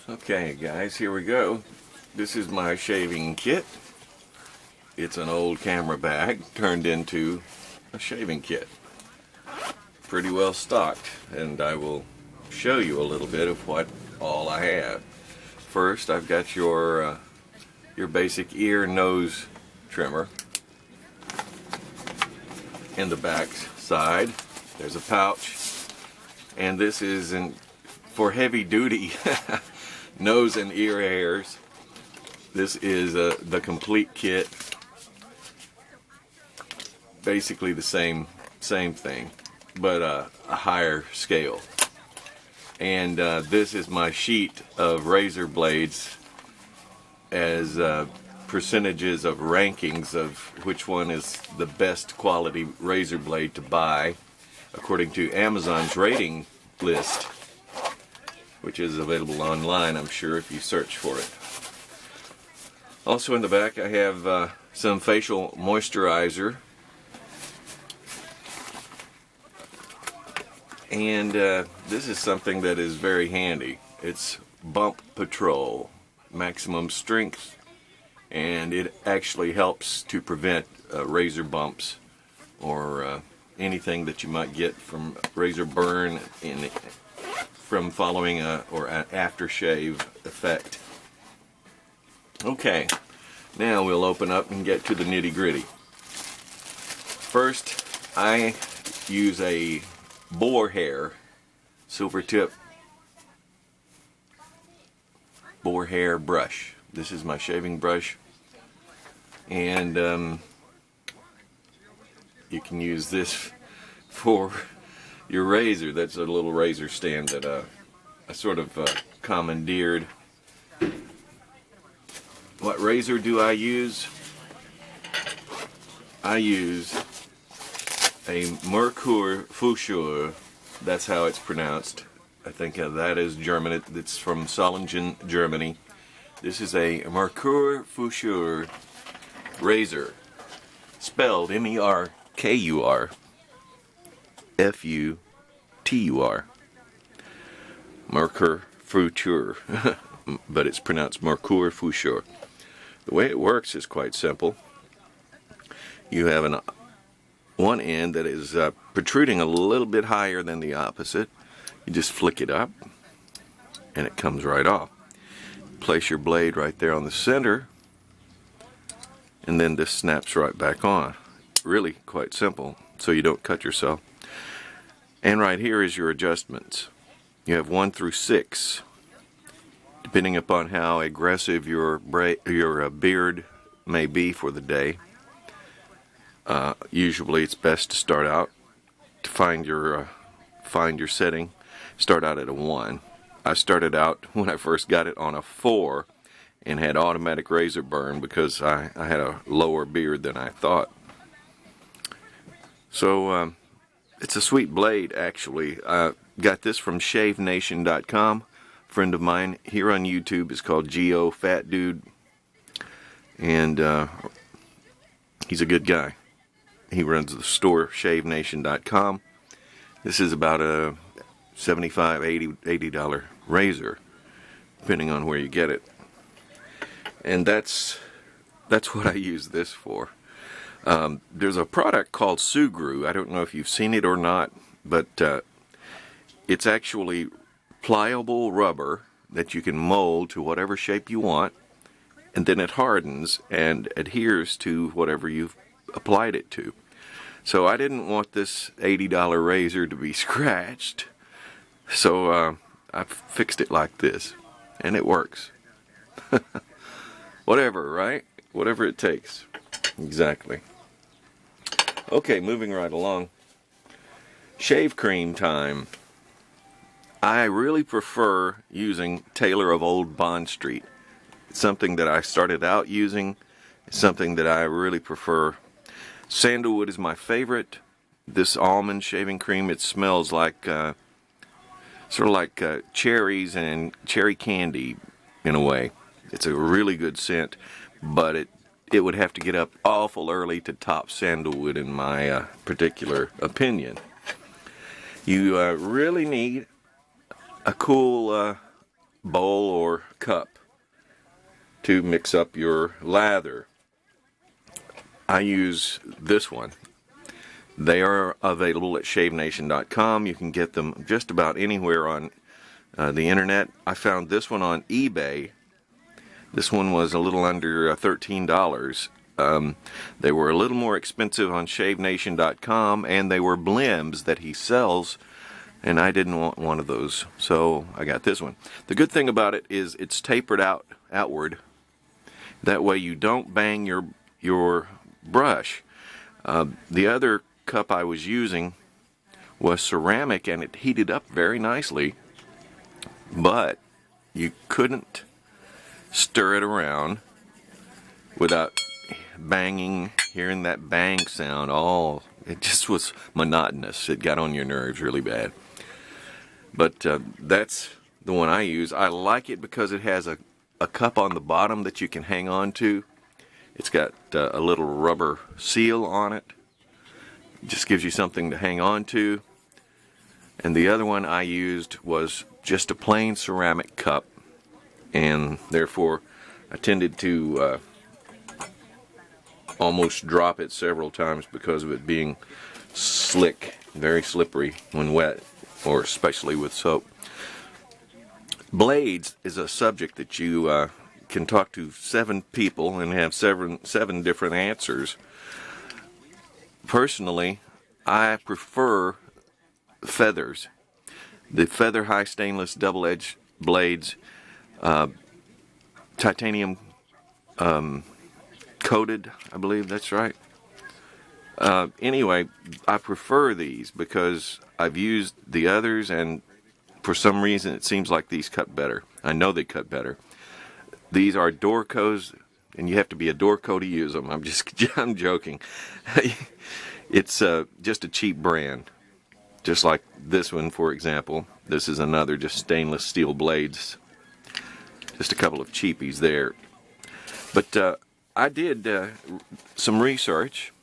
Okay guys, here we go. This is my shaving kit. It's an old camera bag turned into a shaving kit. Pretty well stocked, and I will show you a little bit of what all I have. First, I've got your basic ear and nose trimmer. In the back side, there's a pouch, and this is for heavy duty nose and ear hairs. This is the complete kit. Basically the same thing, but a higher scale. And this is my sheet of razor blades as percentages of rankings of which one is the best quality razor blade to buy according to Amazon's rating list, which is available online, I'm sure, if you search for it. Also in the back I have some facial moisturizer, and this is something that is very handy. It's Bump Patrol Maximum Strength, and it actually helps to prevent razor bumps or anything that you might get from razor burn from following or an aftershave effect. Okay, now we'll open up and get to the nitty-gritty. First, I use a boar hair, Silvertip boar hair brush. This is my shaving brush, and you can use this for your razor. That's a little razor stand that I sort of commandeered. What razor do I use? I use a Merkur Fuscher. That's how it's pronounced. I think that is German. It's from Solingen, Germany. This is a Merkur Fuscher razor, spelled M-E-R-K-U-R F-U-T-U-R. Merkur Fuscher, but it's pronounced Merkur Fuscher. The way it works is quite simple. You have one end that is protruding a little bit higher than the opposite. You just flick it up and it comes right off. Place your blade right there on the center, and then this snaps right back on. Really quite simple, so you don't cut yourself. And right here is your adjustments. You have 1 through 6. Depending upon how aggressive your beard may be for the day. Usually it's best to start out to find your setting. Start out at a 1. I started out when I first got it on a 4 and had automatic razor burn because I had a lower beard than I thought. So it's a sweet blade, actually. I got this from shavenation.com. A friend of mine here on YouTube is called Geo Fat Dude, and he's a good guy. He runs the store shavenation.com. This is about a $75, $80 razor, depending on where you get it. And that's what I use this for. There's a product called Sugru. I don't know if you've seen it or not, but it's actually pliable rubber that you can mold to whatever shape you want, and then it hardens and adheres to whatever you've applied it to. So I didn't want this $80 razor to be scratched, so I fixed it like this, and it works. Whatever, right? Whatever it takes. Exactly. Okay, moving right along. Shave cream time. I really prefer using Taylor of Old Bond Street. It's something that I started out using. It's something that I really prefer. Sandalwood is my favorite. This almond shaving cream, it smells like sort of like cherries and cherry candy in a way. It's a really good scent, but it would have to get up awful early to top sandalwood in my particular opinion. You really need a cool bowl or cup to mix up your lather. I use this one. They are available at shavenation.com. You can get them just about anywhere on the internet. I found this one on eBay. This one was a little under $13. They were a little more expensive on shavenation.com, and they were blims that he sells, and I didn't want one of those, so I got this one. The good thing about it is it's tapered outward. That way you don't bang your brush. The other cup I was using was ceramic, and it heated up very nicely, but you couldn't stir it around without banging, hearing that bang sound. Oh, it just was monotonous. It got on your nerves really bad. But that's the one I use. I like it because it has a cup on the bottom that you can hang on to. It's got a little rubber seal on it. It just gives you something to hang on to. And the other one I used was just a plain ceramic cup, and therefore I tended to almost drop it several times because of it being slick, very slippery when wet, or especially with soap. Blades is a subject that you can talk to 7 people and have seven different answers. Personally, I prefer feathers. The feather high stainless double-edged blades, titanium coated, I believe that's right. Anyway, I prefer these because I've used the others, and for some reason it seems like these cut better. I know they cut better. These are Dorcos, and you have to be a Dorco to use them. I'm joking. It's just a cheap brand. Just like this one, for example. This is another just stainless steel blades. Just a couple of cheapies there. But I did some research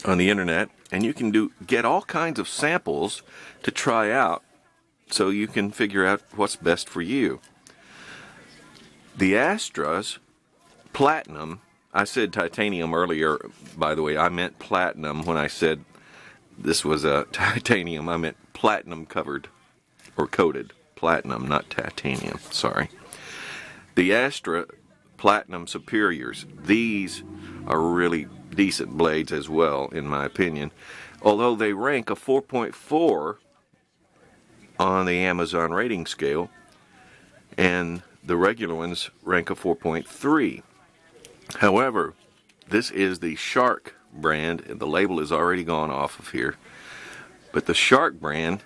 on the internet, and you can get all kinds of samples to try out so you can figure out what's best for you. The Astra's Platinum, I said titanium earlier, by the way. I meant platinum when I said this was a titanium. I meant platinum covered or coated. Platinum, not titanium. Sorry. The Astra Platinum Superiors. These are really decent blades as well, in my opinion. Although they rank a 4.4 on the Amazon rating scale, and the regular ones rank a 4.3. However, this is the Shark brand, and the label is already gone off of here. But the Shark brand,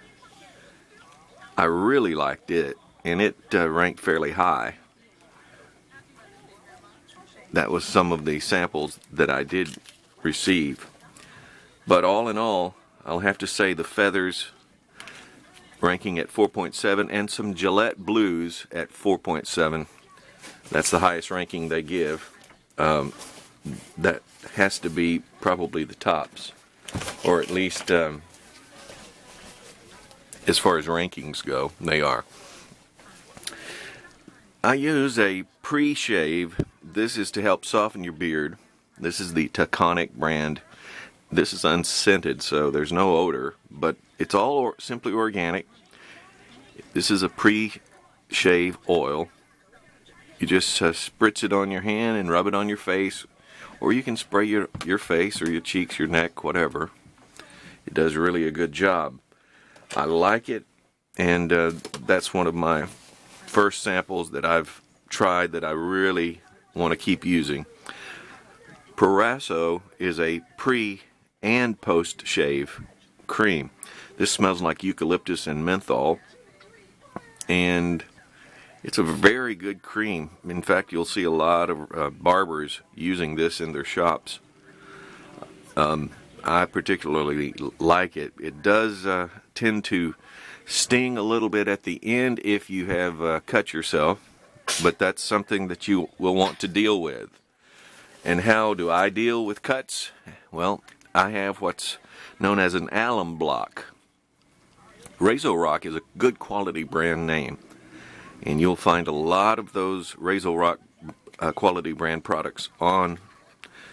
I really liked it, and it ranked fairly high. That was some of the samples that I did receive. But all in all, I'll have to say the feathers ranking at 4.7, and some Gillette Blues at 4.7. That's the highest ranking they give. That has to be probably the tops, or at least as far as rankings go, they are. I use a pre-shave. This is to help soften your beard. This is the Taconic brand. This is unscented, so there's no odor, but it's all simply organic. This is a pre-shave oil. You just spritz it on your hand and rub it on your face, or you can spray your face or your cheeks, your neck, whatever. It does really a good job. I like it, and that's one of my first samples that I've tried that I really want to keep using. Proraso is a pre and post shave cream. This smells like eucalyptus and menthol, and it's a very good cream. In fact, you'll see a lot of barbers using this in their shops. I particularly like it. It does tend to sting a little bit at the end if you have cut yourself, but that's something that you will want to deal with. And how do I deal with cuts? Well, I have what's known as an alum block. Razor Rock is a good quality brand name, And you'll find a lot of those Razor Rock quality brand products on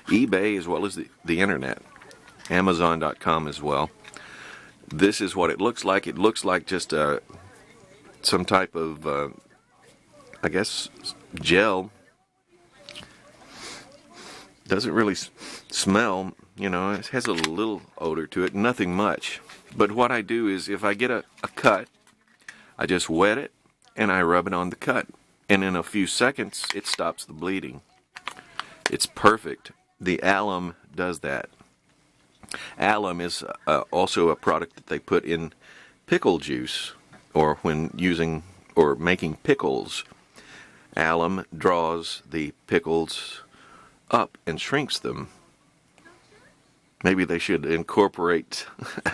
eBay as well as the internet, Amazon.com as well. This is what it looks like. It looks like just some type of, I guess, gel. Doesn't really smell, you know, it has a little odor to it, nothing much. But what I do is if I get a cut, I just wet it and I rub it on the cut. And in a few seconds, it stops the bleeding. It's perfect. The alum does that. Alum is also a product that they put in pickle juice, or when using or making pickles. Alum draws the pickles up and shrinks them. Maybe they should incorporate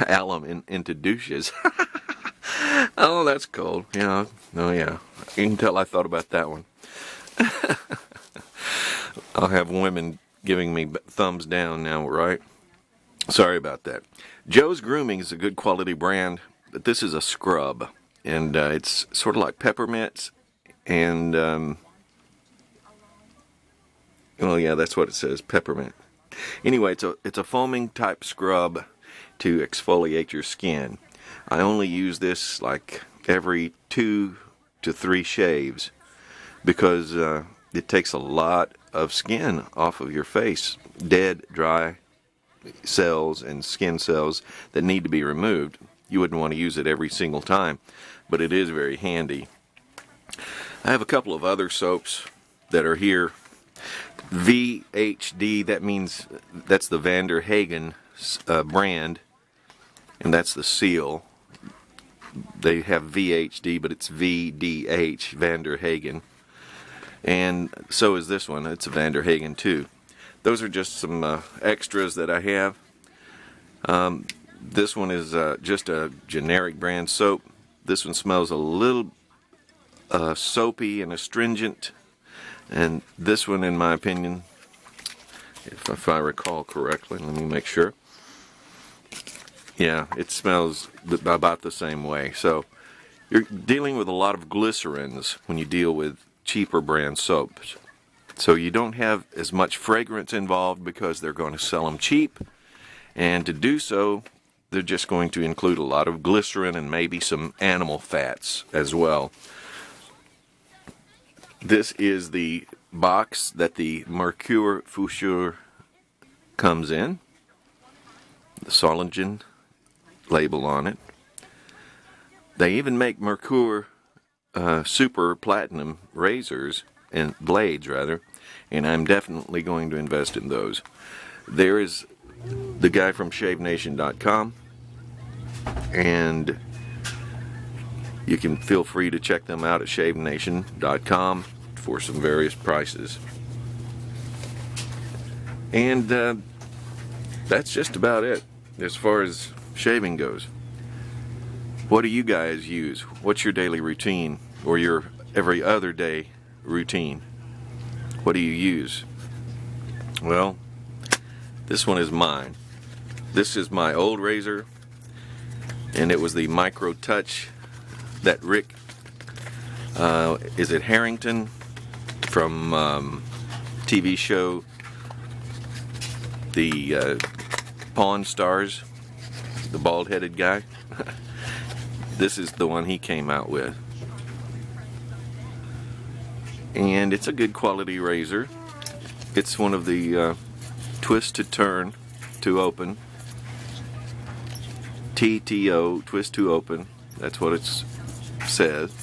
alum into douches. Oh, that's cold. Yeah. Oh, yeah. You can tell I thought about that one. I'll have women giving me thumbs down now, right? Sorry about that. Joe's Grooming is a good quality brand, but this is a scrub. And it's sort of like peppermint. And, well, yeah, that's what it says, peppermint. Anyway, it's a foaming type scrub to exfoliate your skin. I only use this like every 2 to 3 shaves because it takes a lot of skin off of your face. Dead, dry cells and skin cells that need to be removed. You wouldn't want to use it every single time, but it is very handy. I have a couple of other soaps that are here. VHD, that means that's the Vander Hagen brand, and that's the seal. They have VHD, but it's VDH, Vander Hagen. And so is this one. It's a Vander Hagen too. Those are just some extras that I have. This one is just a generic brand soap. This one smells a little soapy and astringent. And this one, in my opinion, if I recall correctly, let me make sure. Yeah, it smells about the same way. So you're dealing with a lot of glycerins when you deal with cheaper brand soaps. So you don't have as much fragrance involved because they're going to sell them cheap. And to do so, they're just going to include a lot of glycerin and maybe some animal fats as well. This is the box that the Mercure Foucheur comes in. The Solingen label on it. They even make Mercure Super Platinum razors, and blades rather, and I'm definitely going to invest in those. There is the guy from ShaveNation.com, and you can feel free to check them out at ShaveNation.com for some various prices. And that's just about it as far as shaving goes. What do you guys use? What's your daily routine or your every other day routine? What do you use? Well, this one is mine. This is my old razor, and it was the Micro Touch that Rick, is it Harrington from TV show the Pawn Stars, the bald-headed guy. This is the one he came out with, and it's a good quality razor. It's one of the twist to turn to open, TTO, twist to open. That's what it says.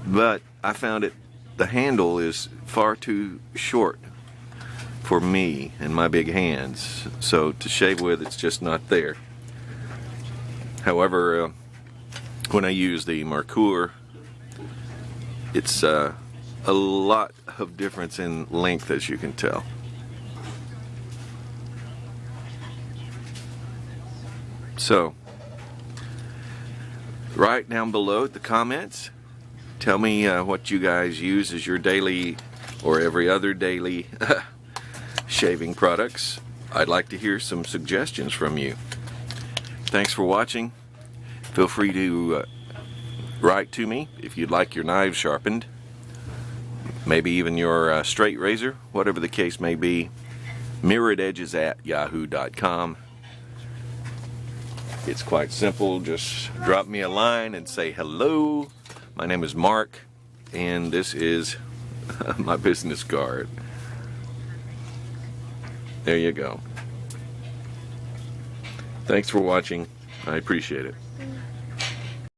But I found the handle is far too short for me and my big hands, so to shave with, it's just not there. However, when I use the Mercure, it's a lot of difference in length, as you can tell. So, right down below the comments, tell me what you guys use as your daily or every other daily shaving products. I'd like to hear some suggestions from you. Thanks for watching. Feel free to write to me if you'd like your knives sharpened, maybe even your straight razor, whatever the case may be. mirrorededges@yahoo.com. It's quite simple. Just drop me a line and say hello. My name is Mark, and this is my business card. There you go. Thanks for watching. I appreciate it.